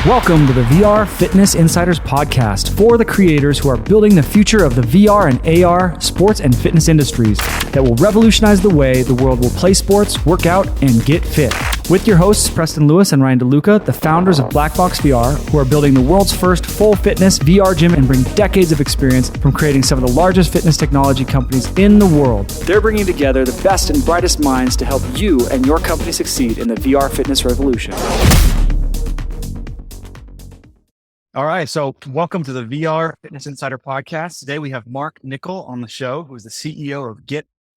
Welcome to the VR Fitness Insiders podcast for the creators who are building the future of the VR and AR sports and fitness industries that will revolutionize the way the world will play sports, work out, and get fit. With your hosts, Preston Lewis and Ryan DeLuca, the founders of Black Box VR, who are building the world's first full fitness VR gym and bring decades of experience from creating some of the largest fitness technology companies in the world. They're bringing together the best and brightest minds to help you and your company succeed in the VR fitness revolution. All right, so welcome to the VR Fitness Insider podcast. Today we have Mark Nicoll on the show, who is the CEO of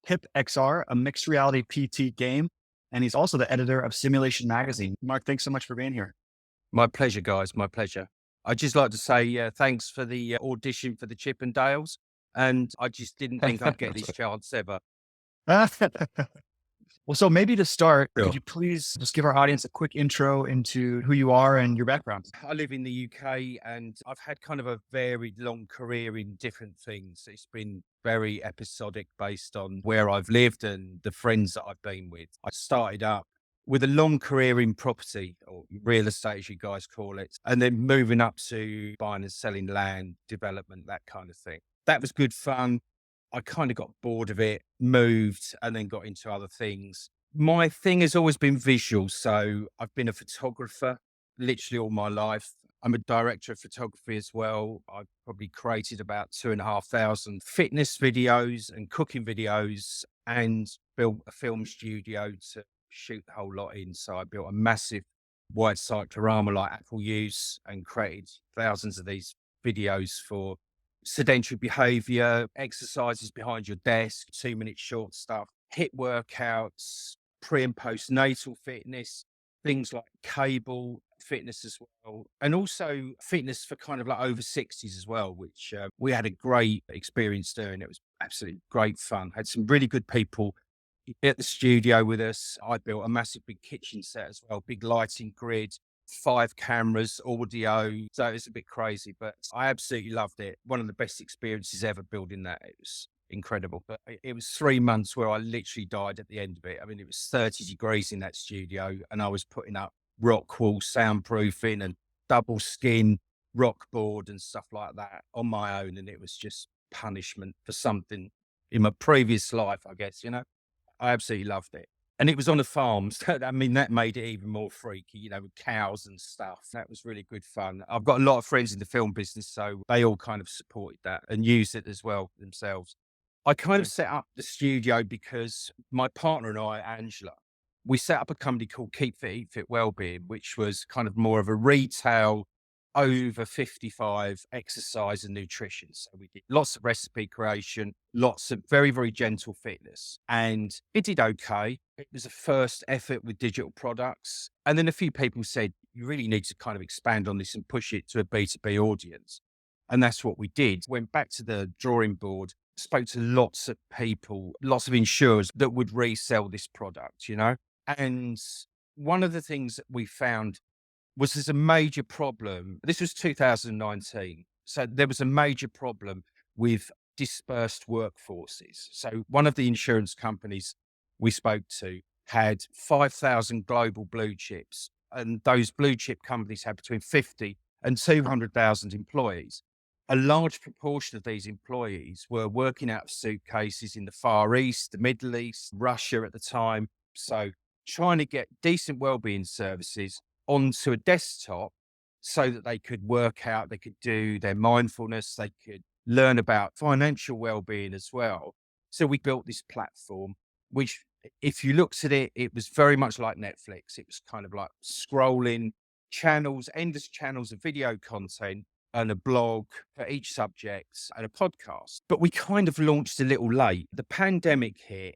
PIPxr, a mixed reality PT game, and he's also the editor of Simulation Magazine. Mark, thanks so much for being here. My pleasure, guys. My pleasure. I'd just like to say thanks for the audition for the Chippendales, and I just didn't think I'd get this chance ever. Well, so maybe to start, Sure. Could you please just give our audience a quick intro into who you are and your background? I live in the UK and I've had kind of a varied long career in different things. It's been very episodic based on where I've lived and the friends that I've been with. I started up with a long career in property, or real estate as you guys call it, and then moving up to buying and selling land, development, that kind of thing. That was good fun. I kind of got bored of it, moved, and then got into other things. My thing has always been visual. So I've been a photographer literally all my life. I'm a director of photography as well. I've probably created about 2,500 fitness videos and cooking videos and built a film studio to shoot the whole lot in. So I built a massive wide cyclorama like Apple use and created thousands of these videos for sedentary behavior, exercises behind your desk, 2-minute short stuff, HIIT workouts, pre and postnatal fitness, things like cable fitness as well. And also fitness for kind of like over 60s as well, which we had a great experience doing. It was absolutely great fun. Had some really good people at the studio with us. I built a massive big kitchen set as well, big lighting grid, 5 cameras, audio. So it's a bit crazy, but I absolutely loved it. One of the best experiences ever building that. It was incredible. But it was 3 months where I literally died at the end of it. I mean, it was 30 degrees in that studio and I was putting up rock wall soundproofing and double skin rock board and stuff like that on my own. And it was just punishment for something in my previous life, I guess, you know. I absolutely loved it. And it was on a farm. So, I mean, that made it even more freaky, you know, with cows and stuff. That was really good fun. I've got a lot of friends in the film business, so they all kind of supported that and used it as well themselves. I kind of set up the studio because my partner and I, Angela, we set up a company called Keep Fit, Eat Fit, Wellbeing, which was kind of more of a retail over 55 exercise and nutrition. So we did lots of recipe creation, lots of very, very gentle fitness, and it did okay. It was a first effort with digital products. And then a few people said, you really need to kind of expand on this and push it to a B2B audience. And that's what we did. Went back to the drawing board, spoke to lots of people, lots of insurers that would resell this product, you know? And one of the things that we found was there's a major problem. This was 2019. So there was a major problem with dispersed workforces. So one of the insurance companies we spoke to had 5,000 global blue chips. And those blue chip companies had between 50 and 200,000 employees. A large proportion of these employees were working out of suitcases in the Far East, the Middle East, Russia at the time. So trying to get decent wellbeing services onto a desktop so that they could work out, they could do their mindfulness, they could learn about financial well-being as well. So we built this platform, which if you looked at it, it was very much like Netflix. It was kind of like scrolling channels, endless channels of video content and a blog for each subject and a podcast. But we kind of launched a little late. The pandemic hit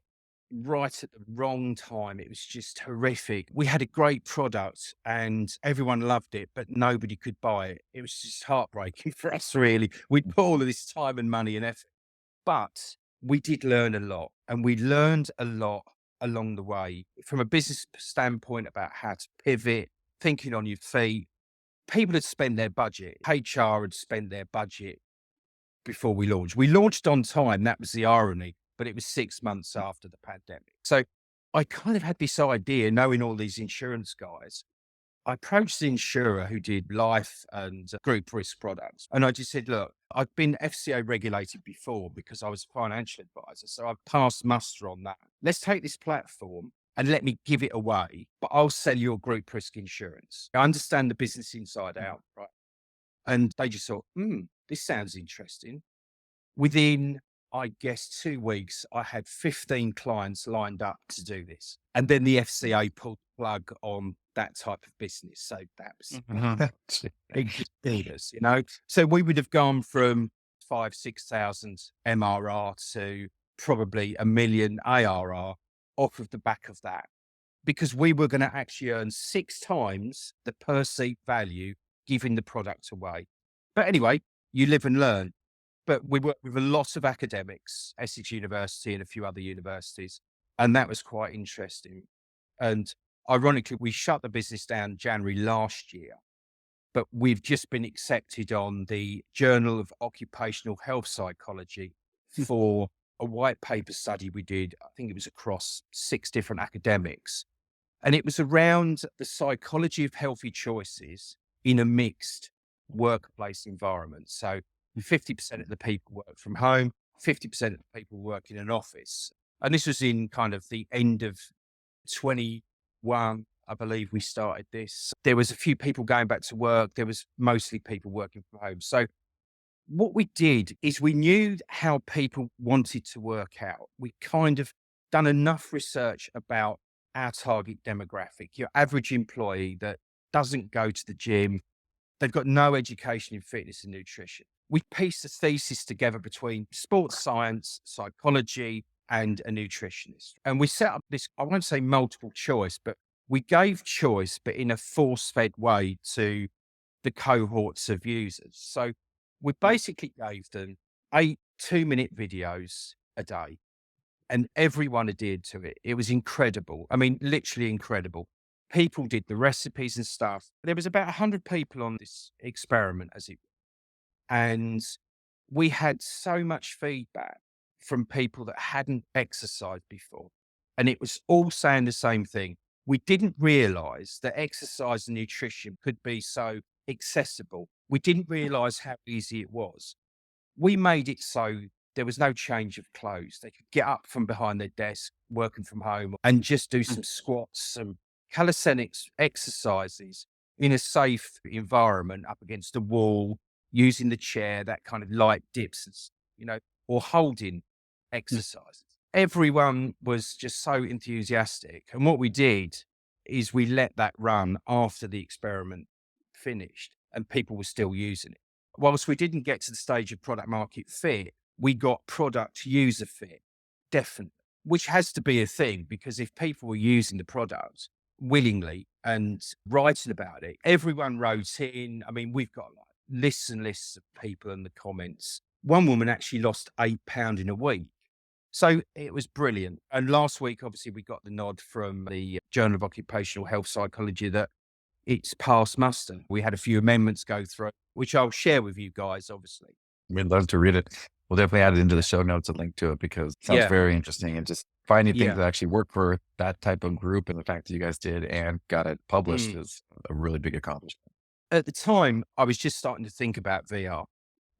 right at the wrong time. It was just horrific. We had a great product and everyone loved it, but nobody could buy it. It was just heartbreaking for us, really. We'd put all of this time and money and effort, but we did learn a lot, and we learned a lot along the way from a business standpoint about how to pivot, thinking on your feet. People had spent their budget. HR had spent their budget before we launched. We launched on time. That was the irony. But it was 6 months after the pandemic. So I kind of had this idea, knowing all these insurance guys, I approached the insurer who did life and group risk products. And I just said, look, I've been FCA regulated before because I was a financial advisor. So I've passed muster on that. Let's take this platform and let me give it away, but I'll sell your group risk insurance. I understand the business inside out, right? And they just thought, this sounds interesting. Within, I guess, 2 weeks, I had 15 clients lined up to do this. And then the FCA pulled the plug on that type of business. So that was ridiculous, So we would have gone from 5,000-6,000 MRR to probably 1 million ARR off of the back of that, because we were going to actually earn 6 times the perceived value giving the product away. But anyway, you live and learn. But we worked with a lot of academics, Essex University and a few other universities, and that was quite interesting. And ironically, we shut the business down January last year, but we've just been accepted on the Journal of Occupational Health Psychology for a white paper study we did. I think it was across 6 different academics. And it was around the psychology of healthy choices in a mixed workplace environment. So 50% of the people work from home, 50% of the people work in an office. And this was in kind of the end of 21, I believe we started this. There was a few people going back to work. There was mostly people working from home. So what we did is we knew how people wanted to work out. We kind of done enough research about our target demographic, your average employee that doesn't go to the gym. They've got no education in fitness and nutrition. We pieced a thesis together between sports science, psychology, and a nutritionist. And we set up this, I won't say multiple choice, but we gave choice, but in a force-fed way to the cohorts of users. So we basically gave them 8 2-minute videos a day, and everyone adhered to it. It was incredible. I mean, literally incredible. People did the recipes and stuff. There was about 100 people on this experiment and we had so much feedback from people that hadn't exercised before. And it was all saying the same thing. We didn't realize that exercise and nutrition could be so accessible. We didn't realize how easy it was. We made it so there was no change of clothes. They could get up from behind their desk, working from home, and just do some squats, some calisthenics exercises in a safe environment up against the wall, using the chair, that kind of light dips, or holding exercises. Everyone was just so enthusiastic. And what we did is we let that run after the experiment finished and people were still using it. Whilst we didn't get to the stage of product market fit, we got product user fit, definitely, which has to be a thing, because if people were using the product willingly and writing about it, everyone wrote in. I mean, we've got like lists and lists of people in the comments. One woman actually lost £8 in a week. So it was brilliant. And last week, obviously, we got the nod from the Journal of Occupational Health Psychology that it's passed muster. We had a few amendments go through, which I'll share with you guys, obviously. We'd love to read it. We'll definitely add it into the show notes, a link to it, because it sounds very interesting. And just finding things that actually work for that type of group, and the fact that you guys did and got it published is a really big accomplishment. At the time, I was just starting to think about VR,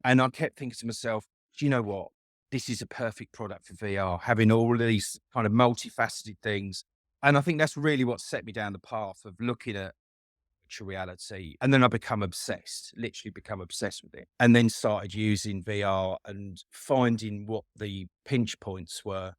and I kept thinking to myself, do you know what? This is a perfect product for VR, having all of these kind of multifaceted things. And I think that's really what set me down the path of looking at virtual reality. And then I literally become obsessed with it. And then started using VR and finding what the pinch points were,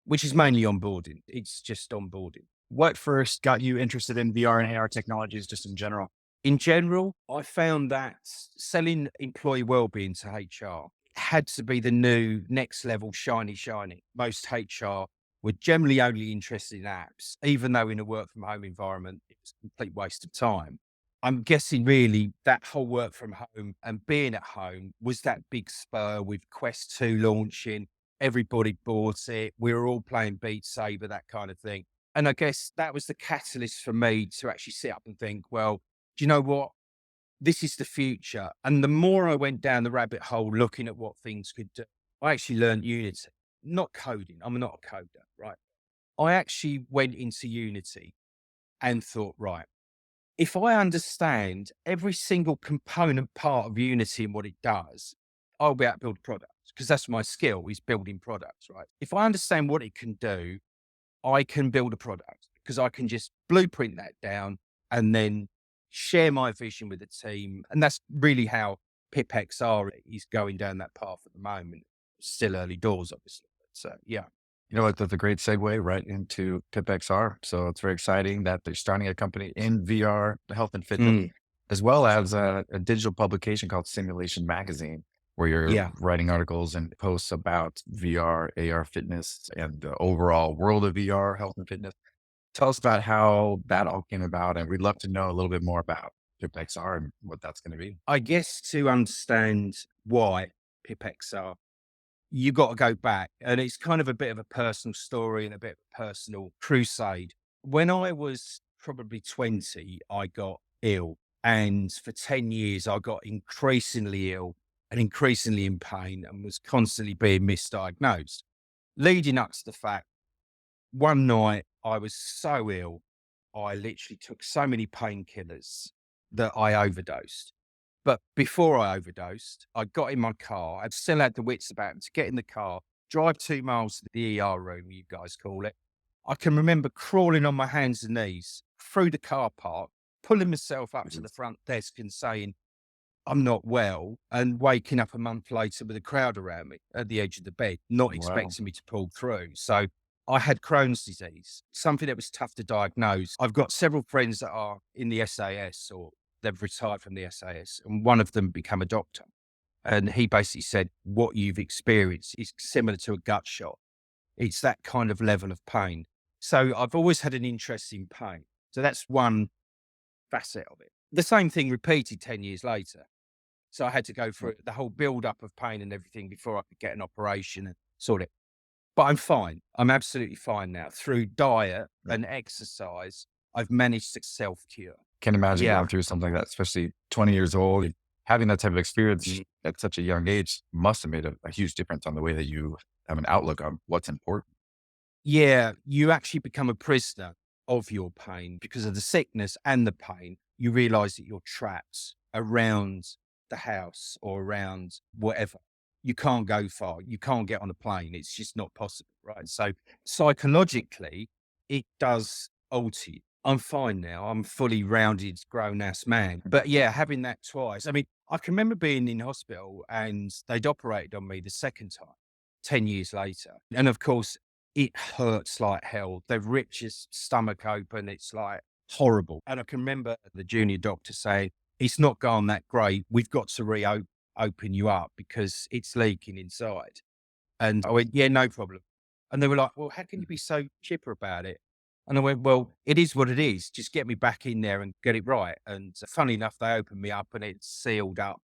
which is mainly onboarding. It's just onboarding. What first got you interested in VR and AR technologies just in general? In general, I found that selling employee wellbeing to HR had to be the new next level shiny. Most HR were generally only interested in apps, even though in a work from home environment, it was a complete waste of time. I'm guessing really that whole work from home and being at home was that big spur with Quest 2 launching. Everybody bought it. We were all playing Beat Saber, that kind of thing. And I guess that was the catalyst for me to actually sit up and think, well, do you know what? This is the future. And the more I went down the rabbit hole looking at what things could do, I actually learned Unity, not coding. I'm not a coder, right? I actually went into Unity and thought, right, if I understand every single component part of Unity and what it does, I'll be able to build products because that's my skill is building products, right? If I understand what it can do, I can build a product because I can just blueprint that down and then share my vision with the team. And that's really how PIPxr is going down that path at the moment. Still early doors, obviously. But yeah. You know what? That's a great segue right into PIPxr. So it's very exciting that they're starting a company in VR, health and fitness, as well as a digital publication called Simulation Magazine, where you're writing articles and posts about VR, AR fitness, and the overall world of VR, health and fitness. Tell us about how that all came about. And we'd love to know a little bit more about PIPxr and what that's going to be. I guess to understand why PIPxr, you got to go back, and it's kind of a bit of a personal story and a bit of a personal crusade. When I was probably 20, I got ill, and for 10 years, I got increasingly ill and increasingly in pain and was constantly being misdiagnosed, leading up to the fact one night I was so ill, I literally took so many painkillers that I overdosed. But before I overdosed, I got in my car. I still had the wits about me to get in the car, drive 2 miles to the ER room, you guys call it. I can remember crawling on my hands and knees through the car park, pulling myself up to the front desk and saying, I'm not well, and waking up a month later with a crowd around me at the edge of the bed, not expecting me to pull through. So I had Crohn's disease, something that was tough to diagnose. I've got several friends that are in the SAS or they've retired from the SAS, and one of them became a doctor. And he basically said, what you've experienced is similar to a gut shot. It's that kind of level of pain. So I've always had an interest in pain. So that's one facet of it. The same thing repeated 10 years later. So I had to go through the whole build up of pain and everything before I could get an operation and sort it. But I'm fine. I'm absolutely fine now. Through diet and exercise, I've managed to self-cure. Can't imagine going through something like that, especially 20 years old. Having that type of experience at such a young age must have made a huge difference on the way that you have an outlook on what's important. Yeah, you actually become a prisoner of your pain because of the sickness and the pain. You realize that you're trapped around the house or around whatever. You can't go far. You can't get on a plane. It's just not possible, right? So psychologically, it does alter you. I'm fine now. I'm fully rounded, grown-ass man. But yeah, having that twice. I mean, I can remember being in hospital and they'd operated on me the second time, 10 years later. And of course, it hurts like hell. They've ripped your stomach open. It's like horrible. And I can remember the junior doctor saying, it's not gone that great. We've got to reopen you up because it's leaking inside. And I went, yeah, no problem. And they were like, well, how can you be so chipper about it? And I went, well, it is what it is. Just get me back in there and get it right. And funny enough, they opened me up and it's sealed up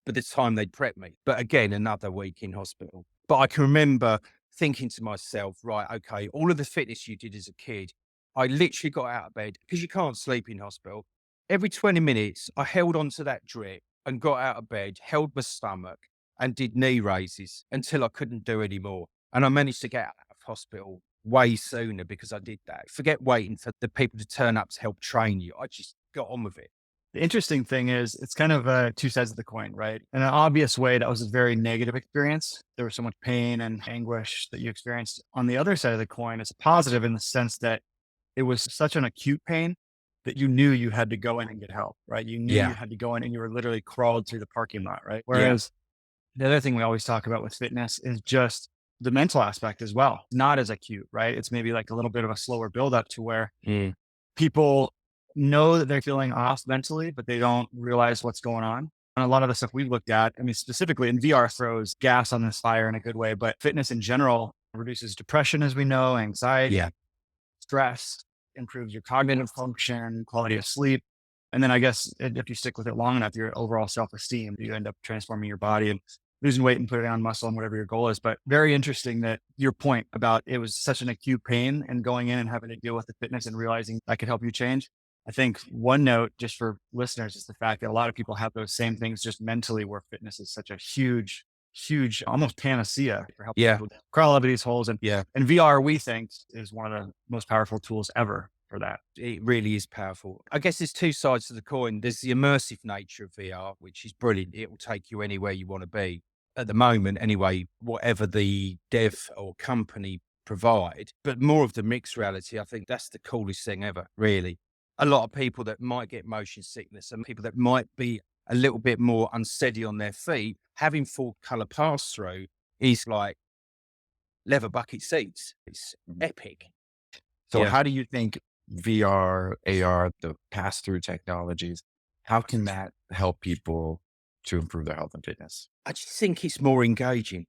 by the time they'd prepped me. But again, another week in hospital. But I can remember thinking to myself, right, okay, all of the fitness you did as a kid, I literally got out of bed because you can't sleep in hospital. Every 20 minutes, I held onto that drip and got out of bed, held my stomach and did knee raises until I couldn't do any more. And I managed to get out of hospital way sooner because I did that. Forget waiting for the people to turn up to help train you. I just got on with it. The interesting thing is it's kind of two sides of the coin, right? In an obvious way, that was a very negative experience. There was so much pain and anguish that you experienced. On the other side of the coin, it's a positive in the sense that it was such an acute pain that you knew you had to go in and get help, right? You knew you had to go in and you were literally crawled through the parking lot, right? Whereas the other thing we always talk about with fitness is just the mental aspect as well. Not as acute, right? It's maybe like a little bit of a slower buildup to where people know that they're feeling off mentally, but they don't realize what's going on. And a lot of the stuff we've looked at, I mean, specifically in VR throws gas on this fire in a good way, but fitness in general reduces depression, as we know, anxiety, stress, improves your cognitive function, quality of sleep. And then I guess if you stick with it long enough, your overall self-esteem, you end up transforming your body and losing weight and putting on muscle and whatever your goal is. But very interesting that your point about it was such an acute pain and going in and having to deal with the fitness and realizing that could help you change. I think one note just for listeners is the fact that a lot of people have those same things just mentally, where fitness is such a huge, almost panacea for helping people crawl out of these holes. And VR, we think, is one of the most powerful tools ever for that. It really is powerful. I guess there's two sides to the coin. There's the immersive nature of VR, which is brilliant. It will take you anywhere you want to be. At the moment, anyway, whatever the dev or company provide, but more of the mixed reality, I think that's the coolest thing ever, really. A lot of people that might get motion sickness and people that might be a little bit more unsteady on their feet, having full color pass through is like leather bucket seats. It's epic. So how do you think VR, AR, the pass-through technologies, how can that help people to improve their health and fitness? I just think it's more engaging.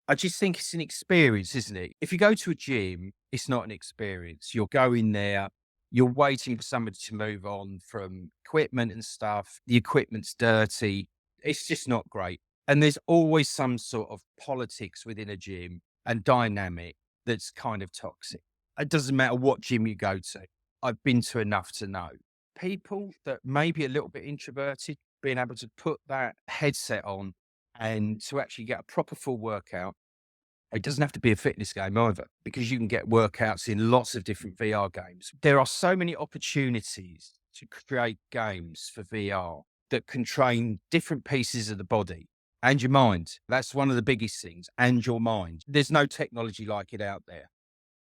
I just think it's an experience, isn't it? If you go to a gym, it's not an experience. You're going there, you're waiting for somebody to move on from equipment and stuff. The equipment's dirty. It's just not great. And there's always some sort of politics within a gym and dynamic that's kind of toxic. It doesn't matter what gym you go to. I've been to enough to know. People that may be a little bit introverted, being able to put that headset on and to actually get a proper full workout. It doesn't have to be a fitness game either, because you can get workouts in lots of different VR games. There are so many opportunities to create games for VR that can train different pieces of the body and your mind. That's one of the biggest things, and your mind. There's no technology like it out there.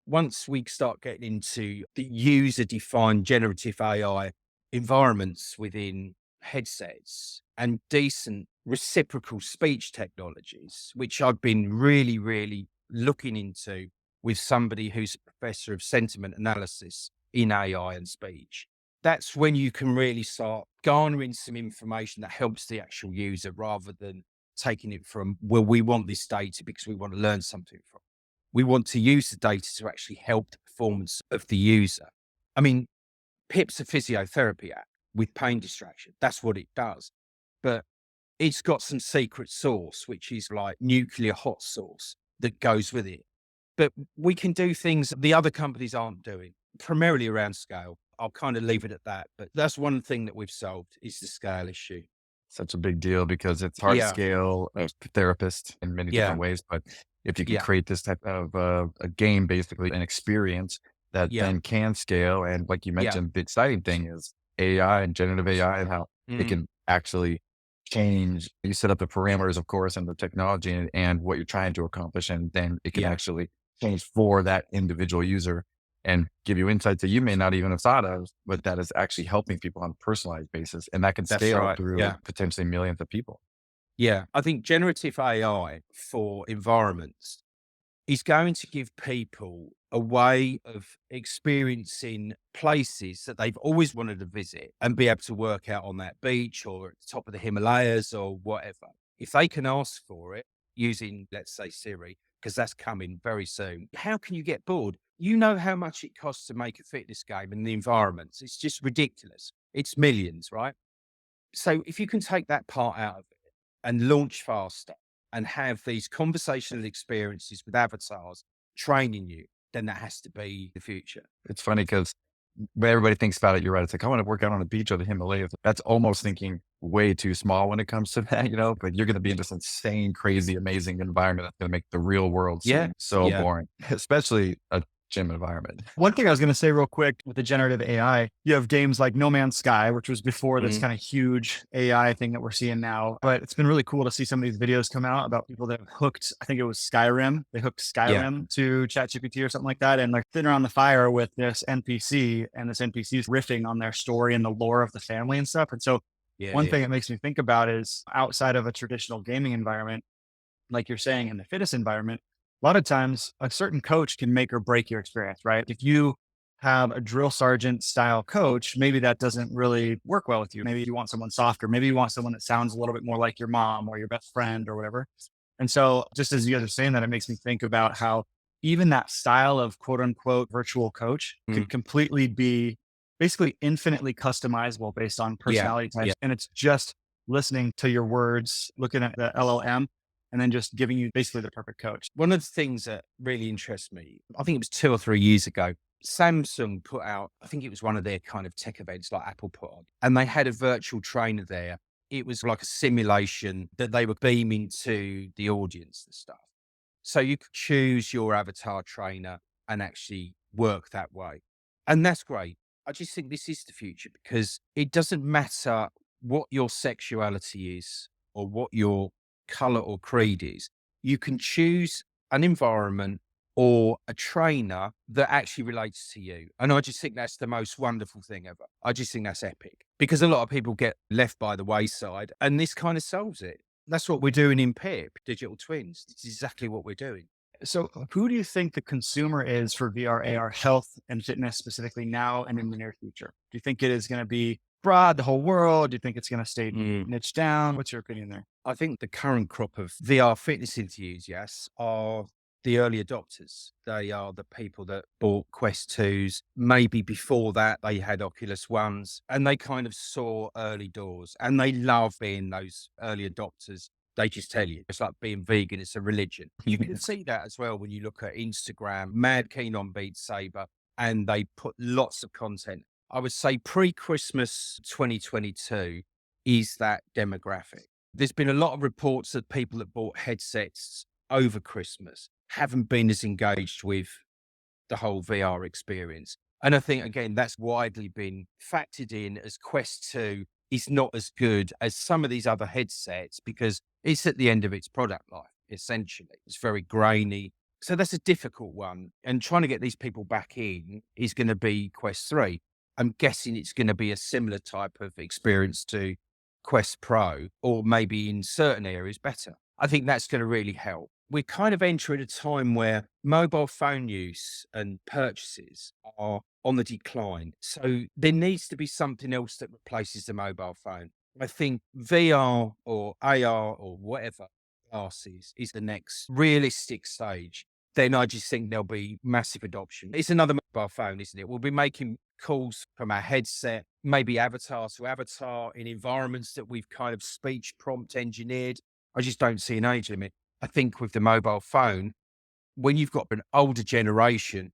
Once we start getting into the user-defined generative AI environments within headsets and decent reciprocal speech technologies, which I've been really, really looking into with somebody who's a professor of sentiment analysis in AI and speech, that's when you can really start garnering some information that helps the actual user rather than taking it from, well, we want this data because we want to learn something from it. We want to use the data to actually help the performance of the user. I mean, PIP's a physiotherapy app with pain distraction. That's what it does. But it's got some secret sauce, which is like nuclear hot sauce that goes with it. But we can do things the other companies aren't doing, primarily around scale. I'll kind of leave it at that. But that's one thing that we've solved is the scale issue. Such a big deal because it's hard to scale a therapist in many different ways. But if you can create this type of a game, basically an experience that then can scale. And like you mentioned, the exciting thing is AI and generative AI and how it can actually change. You set up the parameters, of course, and the technology and what you're trying to accomplish. And then it can actually change for that individual user and give you insights that you may not even have thought of, but that is actually helping people on a personalized basis. And that can scale through potentially millions of people. Yeah. I think generative AI for environments is going to give people a way of experiencing places that they've always wanted to visit and be able to work out on that beach or at the top of the Himalayas or whatever. If they can ask for it using, let's say, Siri, because that's coming very soon, how can you get bored? You know how much it costs to make a fitness game in the environments. It's just ridiculous. It's millions, right? So if you can take that part out of it and launch faster and have these conversational experiences with avatars training you, then that has to be the future. It's funny because when everybody thinks about it, you're right. It's like, I want to work out on the beach or the Himalayas. That's almost thinking way too small when it comes to that, but you're going to be in this insane, crazy, amazing environment that's going to make the real world seem so boring, especially a gym environment. One thing I was going to say real quick with the generative AI, you have games like No Man's Sky, which was before this kind of huge AI thing that we're seeing now. But it's been really cool to see some of these videos come out about people that have hooked, I think it was Skyrim. They hooked Skyrim to ChatGPT or something like that. And like sitting around the fire with this NPC, and this NPC is riffing on their story and the lore of the family and stuff. And so one thing it makes me think about is outside of a traditional gaming environment, like you're saying in the fitness environment, a lot of times a certain coach can make or break your experience, right? If you have a drill sergeant style coach, maybe that doesn't really work well with you. Maybe you want someone softer. Maybe you want someone that sounds a little bit more like your mom or your best friend or whatever. And so just as you guys are saying that, it makes me think about how even that style of quote unquote virtual coach could completely be basically infinitely customizable based on personality types. And it's just listening to your words, looking at the LLM, and then just giving you basically the perfect coach. One of the things that really interests me, I think it was 2 or 3 years ago, Samsung put out, I think it was one of their kind of tech events like Apple put on, and they had a virtual trainer there. It was like a simulation that they were beaming to the audience and stuff. So you could choose your avatar trainer and actually work that way. And that's great. I just think this is the future because it doesn't matter what your sexuality is or what your color or creed is. You can choose an environment or a trainer that actually relates to you. And I just think that's the most wonderful thing ever. I just think that's epic because a lot of people get left by the wayside and this kind of solves it. That's what we're doing in PIP, digital twins. It's exactly what we're doing. So who do you think the consumer is for VR, AR health and fitness specifically now and in the near future? Do you think it is going to be broad, the whole world? Do you think it's going to stay niche down? What's your opinion there? I think the current crop of VR fitness enthusiasts are the early adopters. They are the people that bought Quest 2s. Maybe before that, they had Oculus 1s and they kind of saw early doors and they love being those early adopters. They just tell you, it's like being vegan, it's a religion. You can see that as well when you look at Instagram, mad keen on Beat Saber, and they put lots of content. I would say pre-Christmas 2022 is that demographic. There's been a lot of reports that people that bought headsets over Christmas haven't been as engaged with the whole VR experience. And I think, again, that's widely been factored in as Quest 2 is not as good as some of these other headsets because it's at the end of its product life, essentially. It's very grainy. So that's a difficult one. And trying to get these people back in is going to be Quest 3. I'm guessing it's going to be a similar type of experience to Quest Pro, or maybe in certain areas better. I think that's going to really help. We're kind of entering a time where mobile phone use and purchases are on the decline. So there needs to be something else that replaces the mobile phone. I think VR or AR or whatever glasses is the next realistic stage. Then I just think there'll be massive adoption. It's another mobile phone, isn't it? We'll be making calls from our headset, maybe avatar to avatar in environments that we've kind of speech prompt engineered. I just don't see an age limit. I think with the mobile phone, when you've got an older generation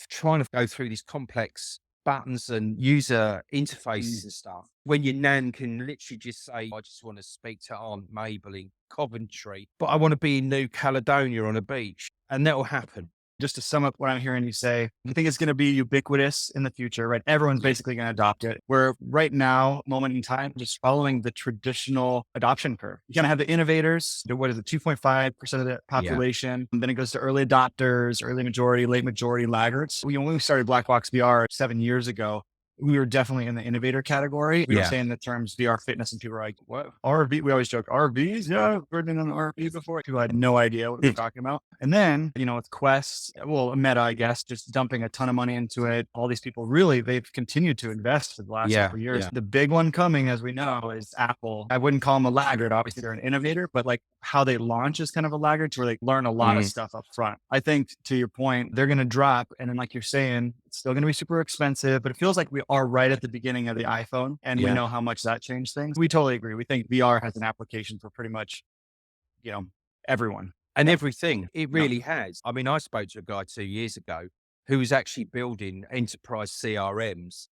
trying to go through these complex buttons and user interfaces and stuff, when your nan can literally just say, I just want to speak to Aunt Mabel in Coventry, but I want to be in New Caledonia on a beach, and that'll happen. Just to sum up what I'm hearing you say, I think it's going to be ubiquitous in the future, right? Everyone's basically going to adopt it. We're right now, moment in time, just following the traditional adoption curve. You're going to have the innovators. What is it? 2.5% of the population. And then it goes to early adopters, early majority, late majority, laggards. When we started Black Box VR 7 years ago, we were definitely in the innovator category. We were saying the terms VR fitness and people were like, what? RV? We always joke, RVs? Yeah, I've been on an RV before. People had no idea what we were talking about. And then, with Quest, Meta, I guess, just dumping a ton of money into it. All these people really, they've continued to invest for the last couple of years. The big one coming, as we know, is Apple. I wouldn't call them a laggard. Obviously, they're an innovator, but like how they launch is kind of a laggard to where they learn a lot of stuff up front. I think to your point, they're going to drop. And then like you're saying, it's still going to be super expensive, but it feels like we are right at the beginning of the iPhone and we know how much that changed things. We totally agree. We think VR has an application for pretty much, everyone. And everything. It really has. I mean, I spoke to a guy 2 years ago who was actually building enterprise CRMs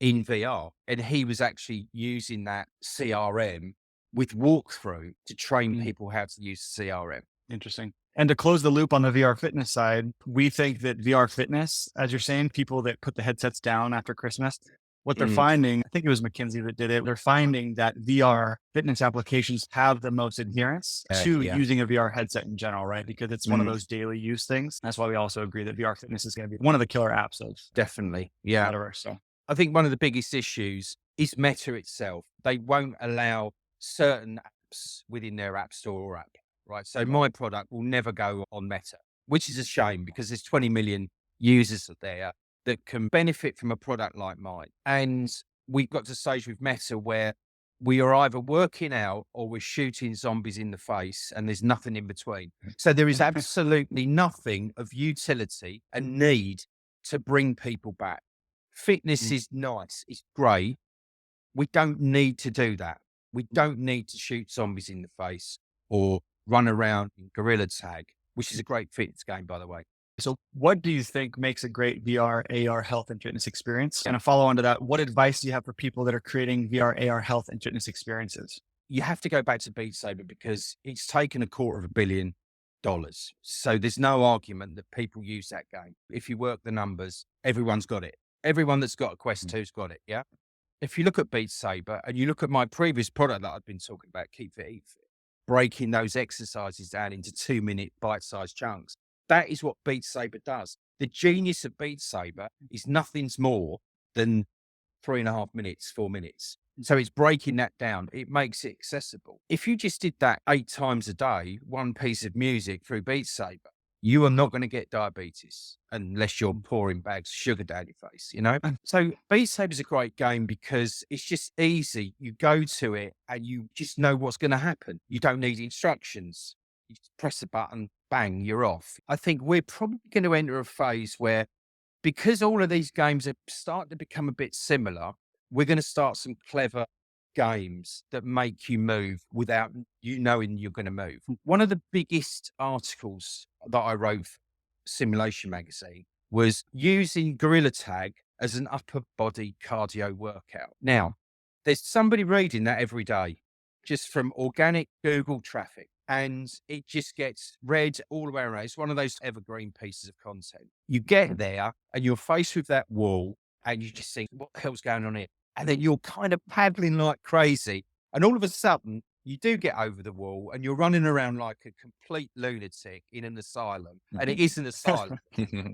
in VR. And he was actually using that CRM with walkthrough to train people how to use CRM. Interesting. And to close the loop on the VR fitness side, we think that VR fitness, as you're saying, people that put the headsets down after Christmas, what they're finding, I think it was McKinsey that did it, they're finding that VR fitness applications have the most adherence to using a VR headset in general, right? Because it's one of those daily use things. That's why we also agree that VR fitness is going to be one of the killer apps of definitely. Yeah. Metaverse. So I think one of the biggest issues is Meta itself. They won't allow certain apps within their app store or app. Right. So my product will never go on Meta, which is a shame because there's 20 million users there that can benefit from a product like mine. And we've got to a stage with Meta where we are either working out or we're shooting zombies in the face and there's nothing in between. So there is absolutely nothing of utility and need to bring people back. Fitness is nice. It's great. We don't need to do that. We don't need to shoot zombies in the face or run around in Gorilla Tag, which is a great fitness game, by the way. So what do you think makes a great VR, AR health and fitness experience? And a follow on to that, what advice do you have for people that are creating VR, AR health and fitness experiences? You have to go back to Beat Saber because it's taken $250 million. So there's no argument that people use that game. If you work the numbers, everyone's got it. Everyone that's got a Quest 2's got it, yeah? If you look at Beat Saber and you look at my previous product that I've been talking about, Keep Fit, Eat Fit, breaking those exercises down into 2-minute bite-sized chunks, that is what Beat Saber does. The genius of Beat Saber is nothing's more than 3.5 minutes, 4 minutes. So it's breaking that down. It makes it accessible. If you just did that 8 times a day, one piece of music through Beat Saber, you are not going to get diabetes unless you're pouring bags of sugar down your face, So Beat Saber is a great game because it's just easy. You go to it and you just know what's going to happen. You don't need instructions. You just press a button, bang, you're off. I think we're probably going to enter a phase where, because all of these games are starting to become a bit similar, we're going to start some clever games that make you move without you knowing you're going to move. One of the biggest articles that I wrote for Simulation Magazine was using Gorilla Tag as an upper body cardio workout. Now, there's somebody reading that every day just from organic Google traffic, and it just gets read all the way around. It's one of those evergreen pieces of content. You get there and you're faced with that wall and you just think, what the hell's going on here? And then you're kind of paddling like crazy. And all of a sudden, you do get over the wall and you're running around like a complete lunatic in an asylum. And it is an asylum,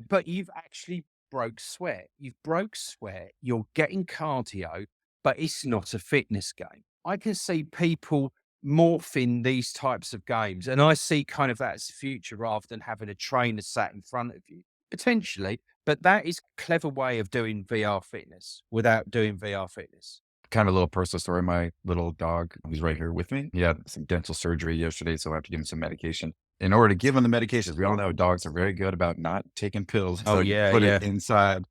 but you've actually broke sweat. You've broke sweat. You're getting cardio, but it's not a fitness game. I can see people morphing these types of games, and I see kind of that as the future rather than having a trainer sat in front of you, potentially. But that is a clever way of doing VR fitness without doing VR fitness. Kind of a little personal story. My little dog, he's right here with me. He had some dental surgery yesterday, so I have to give him some medication. In order to give him the medications, we all know dogs are very good about not taking pills. So put it inside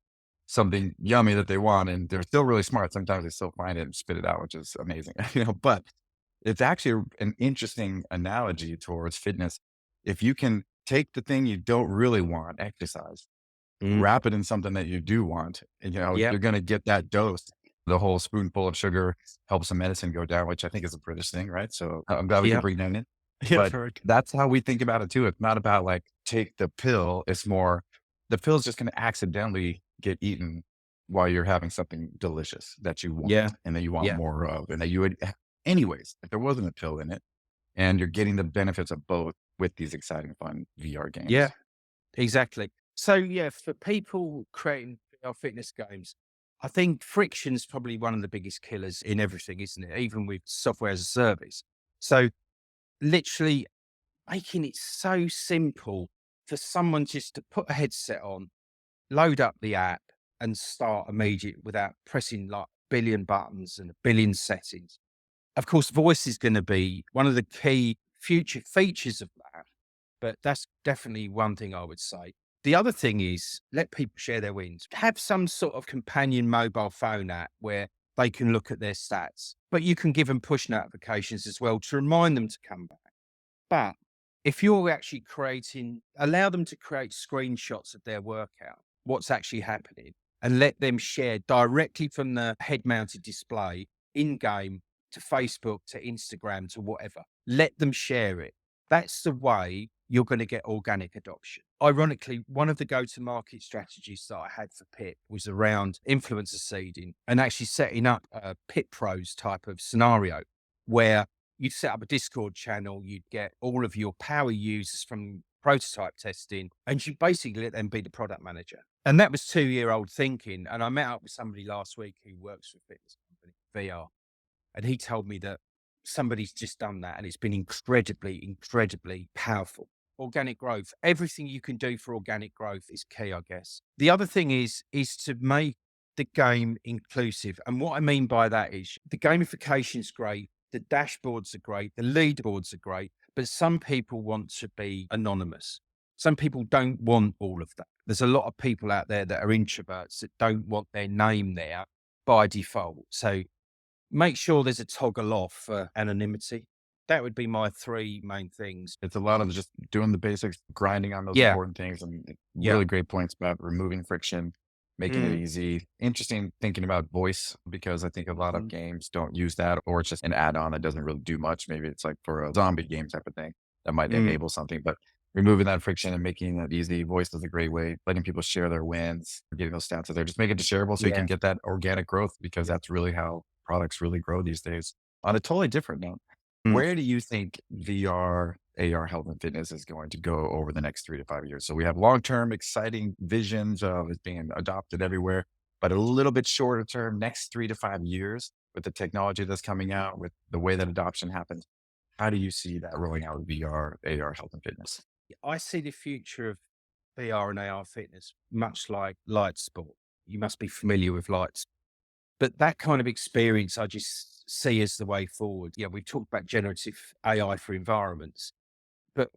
something yummy that they want, and they're still really smart. Sometimes they still find it and spit it out, which is amazing. But it's actually an interesting analogy towards fitness. If you can take the thing you don't really want, exercise, wrap it in something that you do want, and you're going to get that dose. The whole spoonful of sugar helps the medicine go down, which I think is a British thing, right? So I'm glad we can bring that in. But that's how we think about it too. It's not about like, take the pill. It's more, the pill's just going to accidentally get eaten while you're having something delicious that you want and that you want more of, and that you would anyways, if there wasn't a pill in it, and you're getting the benefits of both with these exciting, fun VR games. Yeah, exactly. So for people creating VR fitness games, I think friction is probably one of the biggest killers in everything, isn't it? Even with software as a service. So literally making it so simple for someone just to put a headset on, load up the app and start immediately without pressing like a billion buttons and a billion settings. Of course, voice is going to be one of the key future features of that, but that's definitely one thing I would say. The other thing is, let people share their wins. Have some sort of companion mobile phone app where they can look at their stats, but you can give them push notifications as well to remind them to come back. But if you're actually allow them to create screenshots of their workout, what's actually happening, and let them share directly from the head-mounted display in-game to Facebook, to Instagram, to whatever. Let them share it. That's the way you're going to get organic adoption. Ironically, one of the go-to-market strategies that I had for PIP was around influencer seeding and actually setting up a PIPxr type of scenario where you'd set up a Discord channel, you'd get all of your power users from prototype testing, and you basically let them be the product manager. And that was 2-year-old thinking. And I met up with somebody last week who works for a fitness company, VR. And he told me that somebody's just done that and it's been incredibly, incredibly powerful. Organic growth, everything you can do for organic growth is key, I guess. The other thing is to make the game inclusive. And what I mean by that is the gamification's great, the dashboards are great, the leaderboards are great, but some people want to be anonymous. Some people don't want all of that. There's a lot of people out there that are introverts that don't want their name there by default. So make sure there's a toggle off for anonymity. That would be my 3 main things. It's a lot of just doing the basics, grinding on those important things, and really great points about removing friction, making it easy. Interesting thinking about voice, because I think a lot of games don't use that, or it's just an add-on that doesn't really do much. Maybe it's like for a zombie game type of thing that might enable something, but removing that friction and making that easy. Voice is a great way, letting people share their wins, getting those stats out there, just make it shareable so you can get that organic growth, because that's really how products really grow these days. On a totally different note, where do you think VR, AR health and fitness is going to go over the next 3 to 5 years? So we have long-term exciting visions of it being adopted everywhere, but a little bit shorter term, next 3 to 5 years with the technology that's coming out, with the way that adoption happens. How do you see that rolling out with VR, AR health and fitness? I see the future of VR and AR fitness much like light sport. You must be familiar with lights, but that kind of experience I just see as the way forward. Yeah, we've talked about generative AI for environments, but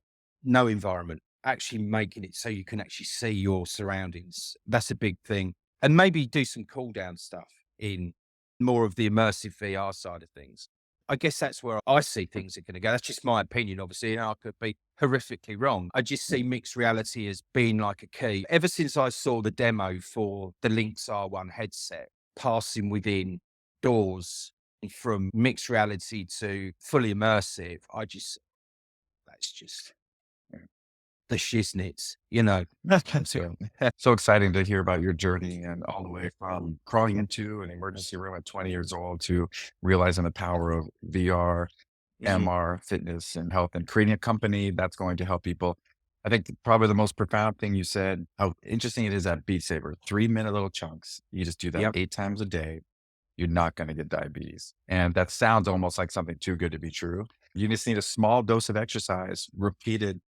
no environment, actually making it so you can actually see your surroundings. That's a big thing. And maybe do some cool down stuff in more of the immersive VR side of things. I guess that's where I see things are going to go. That's just my opinion, obviously, and I could be horrifically wrong. I just see mixed reality as being like a key. Ever since I saw the demo for the Lynx R1 headset, passing within doors from mixed reality to fully immersive, that's just the shiznits, you know. So, so exciting to hear about your journey, and all the way from crawling into an emergency room at 20 years old to realizing the power of VR, MR, fitness, and health, and creating a company that's going to help people. I think probably the most profound thing you said, how interesting it is at Beat Saber, 3 minute little chunks. You just do that Yep. 8 times a day. You're not going to get diabetes. And that sounds almost like something too good to be true. You just need a small dose of exercise repeated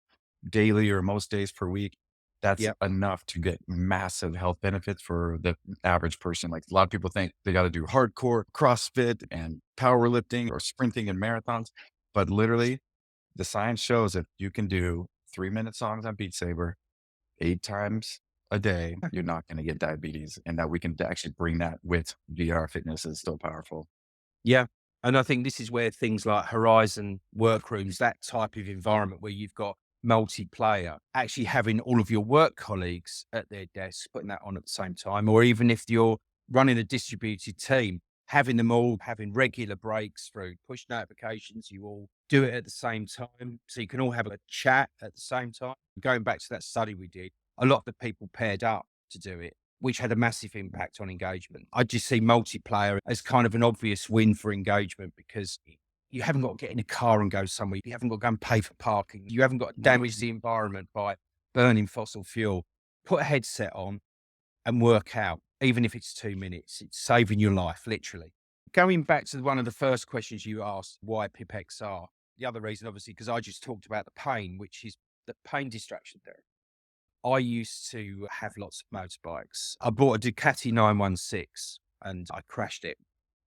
daily or most days per week. That's Yep. enough to get massive health benefits for the average person. Like, a lot of people think they got to do hardcore CrossFit and powerlifting or sprinting and marathons, but literally the science shows that you can do 3 minute songs on Beat Saber 8 times a day, you're not going to get diabetes, and that we can actually bring that with VR fitness is still powerful. Yeah. And I think this is where things like Horizon workrooms, that type of environment where you've got multiplayer, actually having all of your work colleagues at their desks, putting that on at the same time, or even if you're running a distributed team, having them all having regular breaks through push notifications, you all do it at the same time. So you can all have a chat at the same time. Going back to that study we did, a lot of the people paired up to do it, which had a massive impact on engagement. I just see multiplayer as kind of an obvious win for engagement, because you haven't got to get in a car and go somewhere. You haven't got to go and pay for parking. You haven't got to damage the environment by burning fossil fuel. Put a headset on and work out, even if it's 2 minutes. It's saving your life, literally. Going back to one of the first questions you asked, why PIPxr? The other reason, obviously, because I just talked about the pain, which is the pain distraction therapy. I used to have lots of motorbikes. I bought a Ducati 916 and I crashed it.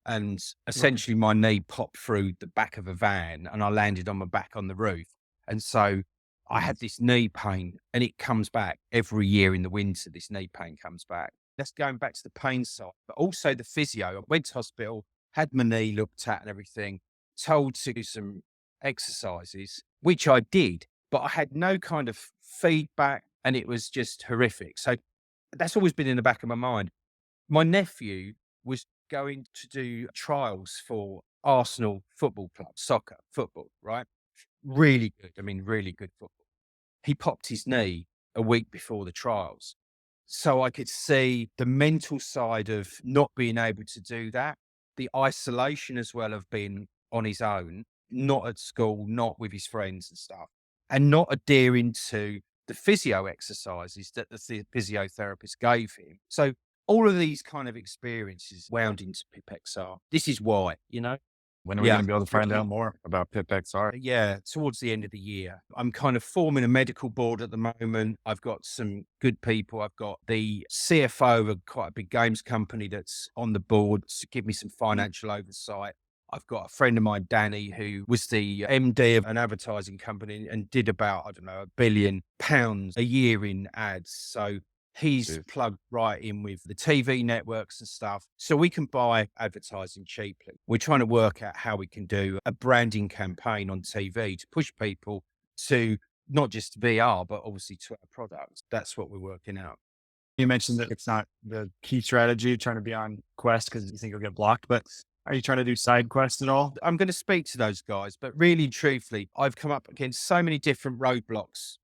And essentially my knee popped through the back of a van and I landed on my back on the roof. And so I had this knee pain, and it comes back every year in the winter. This knee pain comes back. That's going back to the pain side, but also the physio. I went to hospital, had my knee looked at and everything, told to do some exercises, which I did, but I had no kind of feedback, and it was just horrific. So that's always been in the back of my mind. My nephew was going to do trials for Arsenal Football Club, soccer, football, right? Really good. I mean, really good football. He popped his knee a week before the trials. So I could see the mental side of not being able to do that, the isolation as well of being on his own, not at school, not with his friends and stuff, and not adhering to the physio exercises that the physiotherapist gave him. So all of these kind of experiences wound into PIPxr. This is why, you know? When are we going to be able to find out more about PIPxr? Yeah, towards the end of the year. I'm kind of forming a medical board at the moment. I've got some good people. I've got the CFO of quite a big games company that's on the board to give me some financial oversight. I've got a friend of mine, Danny, who was the MD of an advertising company and did about, I don't know, £1 billion a year in ads. So he's plugged right in with the TV networks and stuff. So we can buy advertising cheaply. We're trying to work out how we can do a branding campaign on TV to push people to not just VR, but obviously to our products. That's what we're working out. You mentioned that it's not the key strategy trying to be on Quest because you think you'll get blocked, but are you trying to do side quests at all? I'm going to speak to those guys, but really, truthfully, I've come up against so many different roadblocks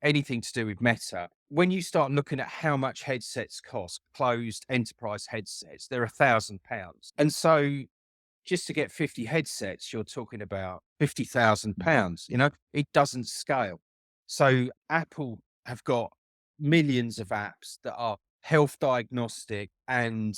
anything to do with Meta, when you start looking at how much headsets cost, closed enterprise headsets, they're £1,000. And so just to get 50 headsets, you're talking about £50,000. It doesn't scale. So Apple have got millions of apps that are health diagnostic, and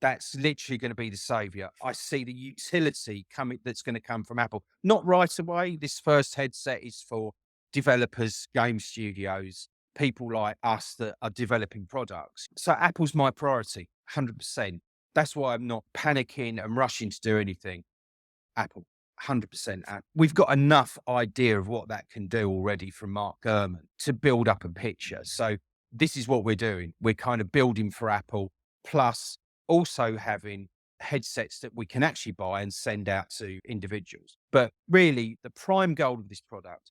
that's literally going to be the savior. I see the utility that's going to come from Apple. Not right away. This first headset is for developers, game studios, people like us that are developing products. So Apple's my priority, 100%. That's why I'm not panicking and rushing to do anything. Apple, 100%. We've got enough idea of what that can do already from Mark Gurman to build up a picture. So this is what we're doing. We're kind of building for Apple, plus also having headsets that we can actually buy and send out to individuals. But really, the prime goal of this product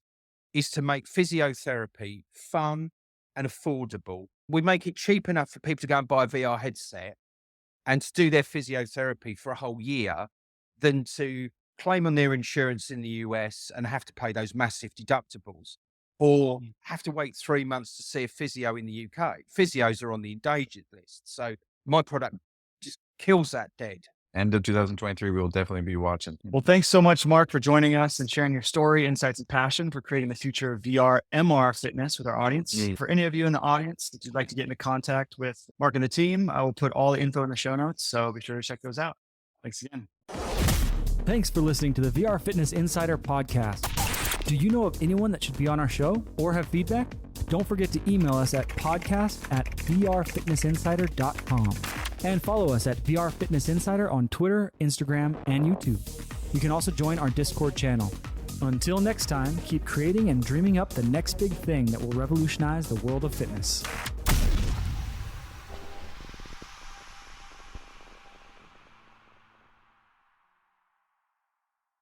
is to make physiotherapy fun and affordable. We make it cheap enough for people to go and buy a VR headset and to do their physiotherapy for a whole year than to claim on their insurance in the US and have to pay those massive deductibles, or have to wait 3 months to see a physio in the UK. Physios are on the endangered list. So my product just kills that dead. End of 2023, we will definitely be watching. Well, thanks so much, Mark, for joining us and sharing your story, insights, and passion for creating the future of VR, MR fitness with our audience. For any of you in the audience that you'd like to get into contact with Mark and the team, I will put all the info in the show notes, so be sure to check those out. Thanks again. Thanks for listening to the VR Fitness Insider podcast. Do you know of anyone that should be on our show or have feedback? Don't forget to email us at podcast@vrfitnessinsider.com and follow us at VR Fitness Insider on Twitter, Instagram, and YouTube. You can also join our Discord channel. Until next time, keep creating and dreaming up the next big thing that will revolutionize the world of fitness.